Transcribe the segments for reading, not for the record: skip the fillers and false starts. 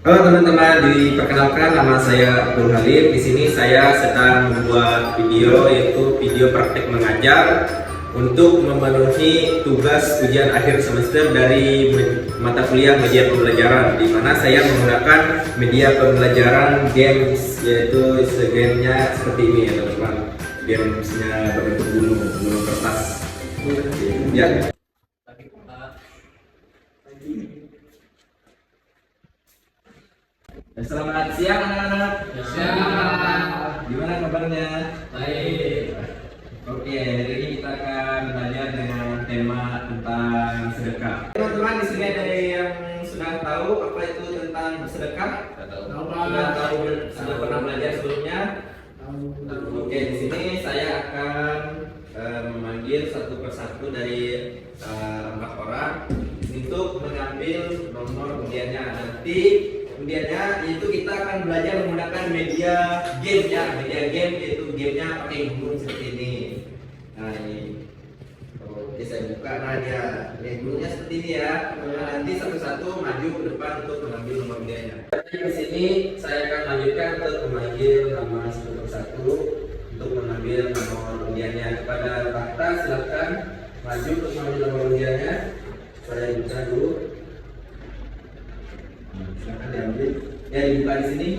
Halo teman-teman, diperkenalkan nama saya Abdul Halim. Di sini saya sedang membuat video, yaitu video praktek mengajar untuk memenuhi tugas ujian akhir semester dari mata kuliah media pembelajaran, di mana saya menggunakan media pembelajaran games, yaitu gamenya seperti ini ya teman-teman. Gamesnya berbentuk gunung kertas. Ya. Selamat siang anak-anak. Siap. Gimana kabarnya? Baik. Oke, hari ini kita akan belajar dengan tema tentang sedekah. Teman-teman, di sini ada yang sudah tahu apa itu tentang bersedekah? Sudah pernah belajar sebelumnya? Oke, di sini saya akan memanggil satu persatu dari 4 orang untuk mengambil nomor undiannya. Nanti undiannya itu kita akan belajar menggunakan media game ya, media game yaitu gamenya pakai gunung seperti ini. Nah ini, oke saya buka. Nah dia, gunungnya seperti ini ya. Nah, nanti satu-satu maju ke depan untuk mengambil nomor undiannya. Di sini saya akan lanjutkan untuk memanggil nama satu persatu untuk mengambil nomor undiannya. Kepada fakta silakan maju untuk mengambil nomor undiannya. Saya buka dulu. Silakan diambil. Ya dibuka di sini.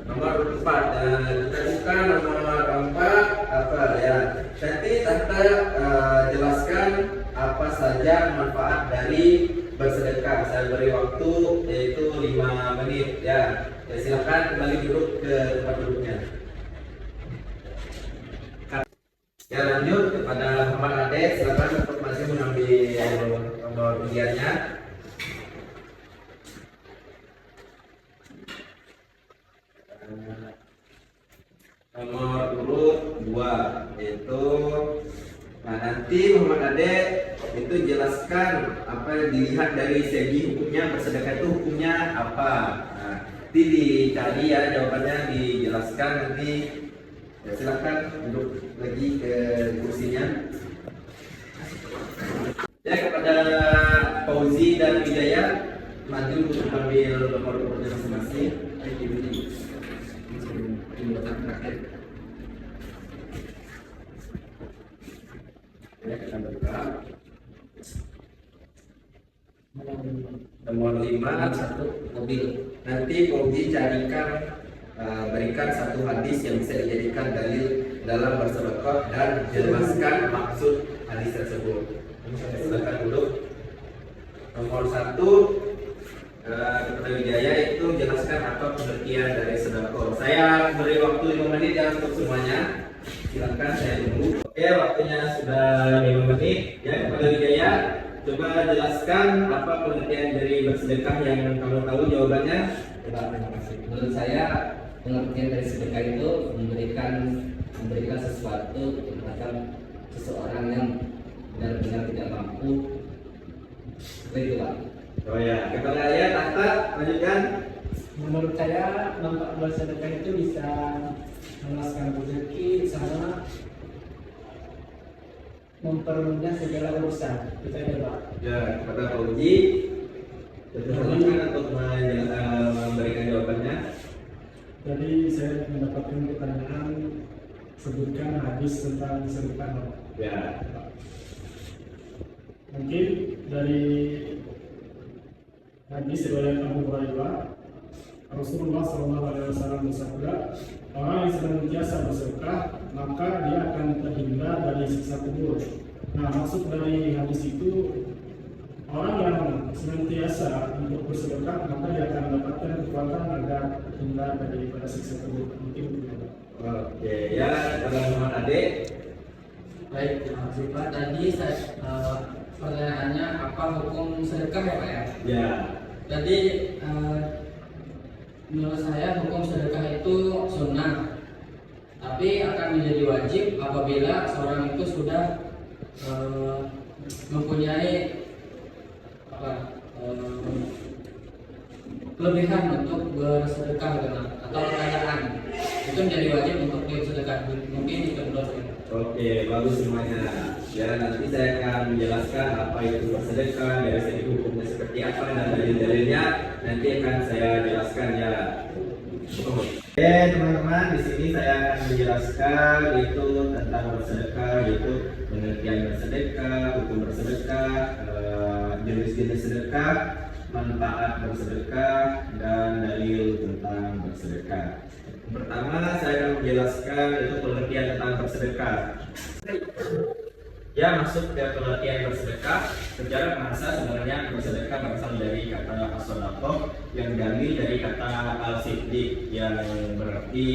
Nomor 4. Kita buka nomor 4 apa ya? Nanti tante jelaskan apa saja manfaat dari bersedekah. Saya beri waktu yaitu 5 menit ya. Ya silakan kembali duduk ke tempat duduknya. Ya lanjut kepada Muhammad Ade, silakan untuk masih mengambil nomor undiannya. Nomor urut 2 yaitu nanti Muhammad Ade itu jelaskan apa yang dilihat dari segi hukumnya bersedekah itu hukumnya apa. Nah, nanti dicari ya jawabannya, dijelaskan nanti. Ya, silakan duduk lagi ke kursinya. Ya kepada Fauzi dan Hidayat maju untuk mengambil nomor urutnya masing-masing. Ya, kita buka. Nomor 5 satu mobil. Nanti Fauzi carikan berikan satu hadis yang bisa dijadikan dalil dalam bersedekah dan jelaskan maksud hadis tersebut. Silakan duduk. Nomor 1 kepada Wijaya itu jelaskan apa pengertian dari sedekah. Saya beri waktu 5 menit ya untuk semuanya. Silakan saya tunggu. Oke, waktunya sudah 5 menit. Ya kepada Wijaya, coba jelaskan apa pengertian dari bersedekah yang kamu tahu jawabannya. Terima kasih. Menurut saya pengertian dari sedekah itu memberikan sesuatu kepada seseorang yang benar-benar tidak mampu. Seperti itu Pak. Oh ya, kepada Ayah, Tata, lanjutkan. Menurut saya dampak bersedekah itu bisa meluaskan rezeki sama mempermudah segala urusan. Itu aja Pak. Ya, kepada Fauzi, silakan untuk memberikan jawabannya. Jadi saya mendapatkan pertanyaan, sebutkan hadis tentang sedekah. Ya. Mungkin dari hadis riwayat Abu Hurairah, Rasulullah SAW bersabda, orang yang senantiasa bersedekah maka dia akan terhindar dari siksa kubur. Nah, maksud dari hadis itu, orang yang senantiasa untuk bersedekah maka dia akan mendapatkan kekuatan agar terhindar daripada siksa kubur. Mungkin begitu. Oke, ya, kepada Muhammad Ade. Baik, terima kasih Pak. Tadi saya pertanyaannya apa hukum sedekah ya Pak ya? Ya. Jadi menurut saya hukum sedekah itu sunnah, tapi akan menjadi wajib apabila seorang itu sudah mempunyai kelebihan untuk bersedekah atau kekayaan, itu menjadi wajib untuk bersedekah. Mungkin itu menurut saya. Oke, bagus semuanya. Ya, nanti saya akan menjelaskan apa itu bersedekah, dari segi hukumnya seperti apa, dan dalil-dalilnya nanti akan saya jelaskan ya. Oke, teman-teman, di sini saya akan menjelaskan itu tentang bersedekah, yaitu pengertian bersedekah, hukum bersedekah, jenis-jenis sedekah, manfaat bersedekah, dan dalil tentang bersedekah. Pertama, saya akan menjelaskan itu pengertian tentang bersedekah. Ya, masuk ke pengertian bersedekah. Secara bahasa sebenarnya bersedekah berasal dari kata as-shadaqah yang diambil dari kata al-siddiq yang berarti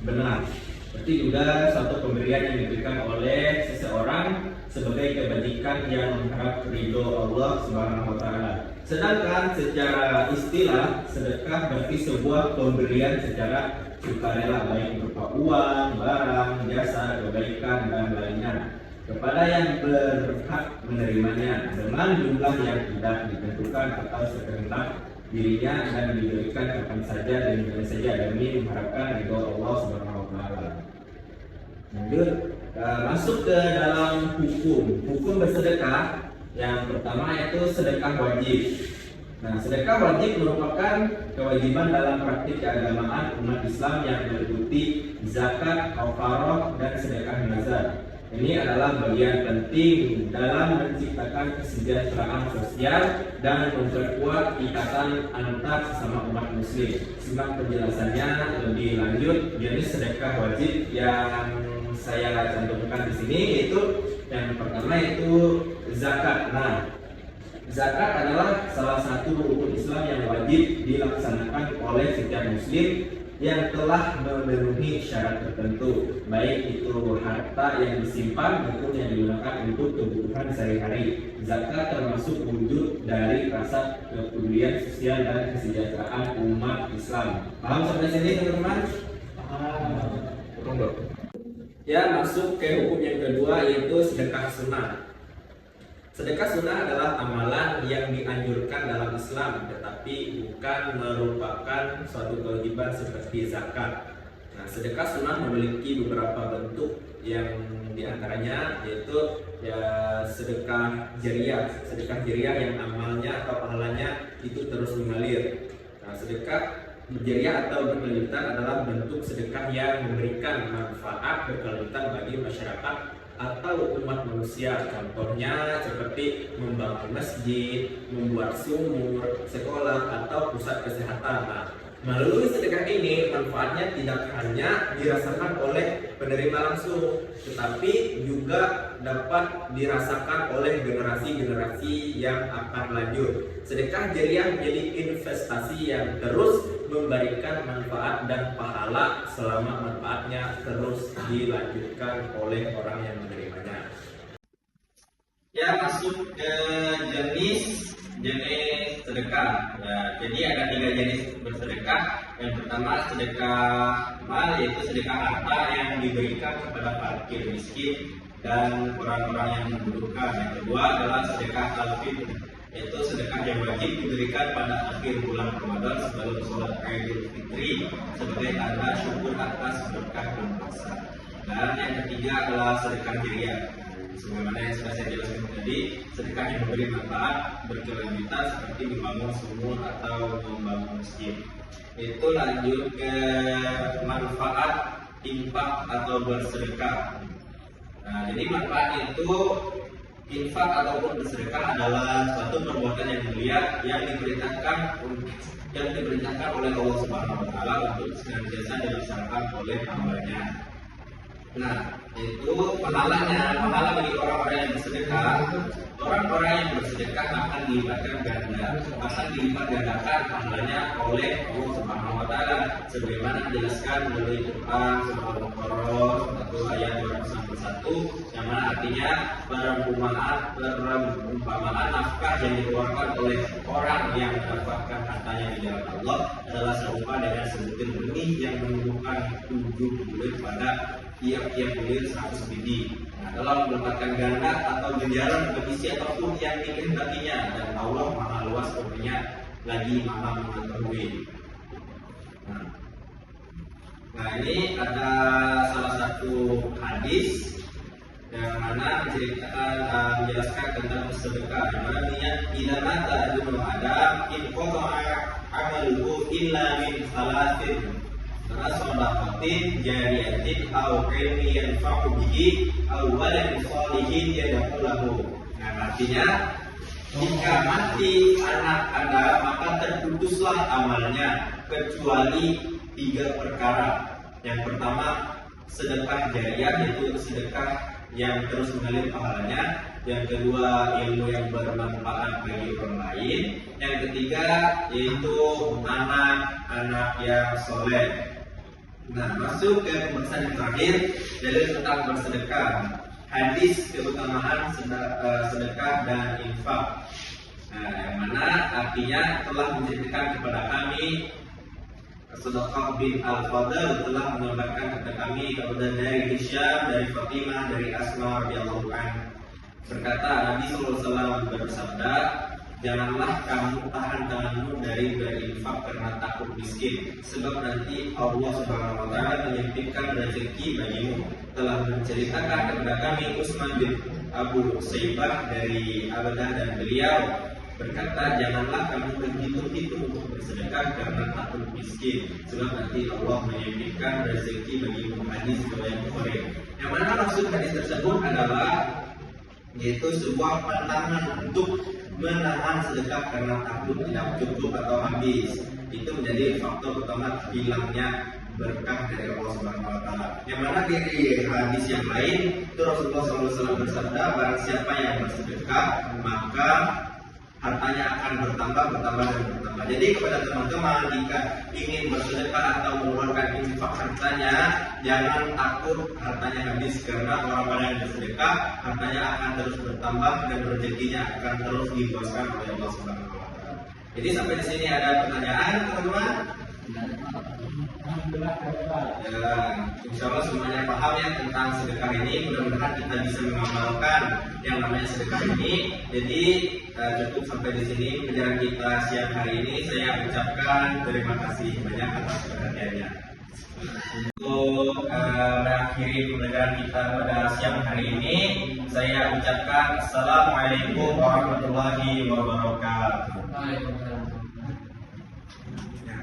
benar. Berarti juga suatu pemberian yang diberikan oleh seseorang sebagai kebajikan yang mengharap ridho Allah Subhanahu wa taala. Sedangkan secara istilah sedekah berarti sebuah pemberian secara sukarela, baik berupa uang, barang, jasa, kebaikan, dan lainnya kepada yang berhak menerimanya dengan jumlah yang tidak ditentukan atau sekehendak dirinya dan diberikan kapan saja dan dimana saja demi mengharapkan ridho Allah Subhanahu wa taala. Lanjut, masuk ke dalam hukum bersedekah. Yang pertama yaitu sedekah wajib. Nah, sedekah wajib merupakan kewajiban dalam praktik keagamaan umat Islam yang meliputi zakat, kafaroh, dan sedekah nazar. Ini adalah bagian penting dalam menciptakan kesejahteraan sosial dan memperkuat ikatan antar sesama umat muslim. Simak penjelasannya lebih lanjut. Jenis sedekah wajib yang saya cantumkan di sini yaitu yang pertama itu zakat. Nah, zakat adalah salah satu rukun Islam yang wajib dilaksanakan oleh setiap muslim yang telah memenuhi syarat tertentu, baik itu harta yang disimpan maupun yang digunakan untuk kebutuhan sehari-hari. Zakat termasuk wujud dari rasa kepedulian sosial dan kesejahteraan umat Islam. Paham sampai sini, teman-teman? Paham. Ya, masuk ke hukum yang kedua yaitu sedekah sunnah. Sedekah sunnah adalah amalan yang dianjurkan dalam Islam, tetapi bukan merupakan suatu kewajiban seperti zakat. Nah, sedekah sunnah memiliki beberapa bentuk yang diantaranya yaitu ya sedekah jariah. Sedekah jariah yang amalnya atau pahalanya itu terus mengalir. Nah, sedekah jariah atau berkelanjutan adalah bentuk sedekah yang memberikan manfaat berkelanjutan bagi masyarakat atau umat manusia. Contohnya seperti membangun masjid, membuat sumur, sekolah, atau pusat kesehatan. Nah, melalui sedekah ini manfaatnya tidak hanya dirasakan oleh penerima langsung, tetapi juga dapat dirasakan oleh generasi-generasi yang akan lanjut. Sedekah jariah menjadi investasi yang terus memberikan manfaat dan pahala selama manfaatnya terus dilanjutkan oleh orang yang menerimanya. Ya, masuk ke jenis sedekah. Nah, jadi ada 3 jenis bersedekah. Yang pertama sedekah mal, yaitu sedekah harta yang diberikan kepada fakir miskin dan orang-orang yang membutuhkan. Yang kedua adalah sedekah al-fitr, yaitu sedekah yang wajib diberikan pada akhir bulan Ramadan sebelum sholat Idul Fitri sebagai tanda syukur atas berkah bulan puasa. Dan yang ketiga adalah sedekah jariah. Sebagaimana yang sudah saya jelaskan tadi, sedekah yang memberi manfaat berkelanjutan seperti membangun sumur atau membangun masjid. Itu lanjut ke manfaat infak atau bersedekah. Nah, jadi manfaat itu infak ataupun bersedekah adalah suatu perbuatan yang mulia yang diperintahkan oleh Allah Subhanahu wa taala untuk senantiasa dilaksanakan oleh hamba-Nya. Nah, itu pahalanya, pahala bagi orang-orang yang bersedekah. Orang-orang yang bersedekah akan dilipatkan ganda, akan dilipat gandakan pahalanya oleh Allah Subhanahu wa taala sebagaimana dijelaskan melalui Quran surah Al-Baqarah atau ayat 261 yang mana artinya perumpamaan nafkah yang dikeluarkan oleh orang yang mendapatkan hartanya di jalan Allah adalah serupa dengan sebutir benih yang menumbuhkan 7 bulir pada tiap-tiap bulir 100 biji. Nah, dalam mendapatkan ganda atau ganjaran berisi apapun yang dikehendakinya, dan Allah maha luas karunia lagi maha mengetahui. Nah, ini ada salah satu hadis yang mana menjelaskan tentang sedekah, yang mana niat ila mata ibnu adam in qada'a amaluhu illa min salatin sadaqatin jariyatin aw ilmin yanfa'u bihi aw waladin shalihin yad'u lahu. Nah, artinya jika mati anak Anda maka terputuslah amalnya kecuali 3 perkara. Yang pertama sedekah jariyah, yaitu sedekah yang terus mengalir pahalanya. Yang kedua ilmu yang bermanfaat bagi orang lain. Yang ketiga yaitu anak-anak yang soleh. Nah, masuk ke pembahasan yang terakhir, yaitu tentang bersedekah. Hadis keutamaan sedekah dan infak. Nah, yang mana artinya telah menceritakan kepada kami Sedekah bin Al-Fadl telah mengabarkan kepada kami dari Hisham, dari Fatimah, dari Asma radhiyallahu anha. Berkata Nabi SAW bersabda, janganlah kamu tahan tanganmu dari berinfak karena takut miskin, sebab nanti Allah Subhanahu wa taala menyempitkan rezeki bagimu. Telah menceritakan kepada kami Utsman bin Abu Saibah dari Abdah dan beliau berkata, janganlah kamu berhitung-hitung untuk bersedekah karena takut miskin, sebab nanti Allah menyempitkan rezeki bagimu. Hadis riwayat Bukhari. Yang mana maksud hadis tersebut adalah yaitu sebuah pantangan untuk menahan sedekah karena takut tidak cukup atau habis. Itu menjadi faktor utama hilangnya berkah dari Allah Subhanahu wa taala. Yang mana di hadis yang lain itu Rasulullah SAW bersabda, barang siapa yang bersedekah maka hartanya akan bertambah dan bertambah. Jadi kepada teman-teman, jika ingin bersedekah atau mengeluarkan infak hartanya, jangan takut hartanya habis, karena orang-orang yang bersedekah hartanya akan terus bertambah dan rezekinya akan terus diluaskan oleh Allah Subhanahu wa taala. Jadi sampai di sini ada pertanyaan, teman-teman? Ya, insya Allah semuanya paham ya tentang sedekah ini. Mudah-mudahan kita bisa mengamalkan yang namanya sedekah ini. Jadi cukup sampai di sini pelajaran kita siang hari ini. Saya ucapkan terima kasih banyak atas perhatiannya. Untuk mengakhiri pelajaran kita pada siang hari ini, saya ucapkan Assalamualaikum warahmatullahi wabarakatuh. Ya,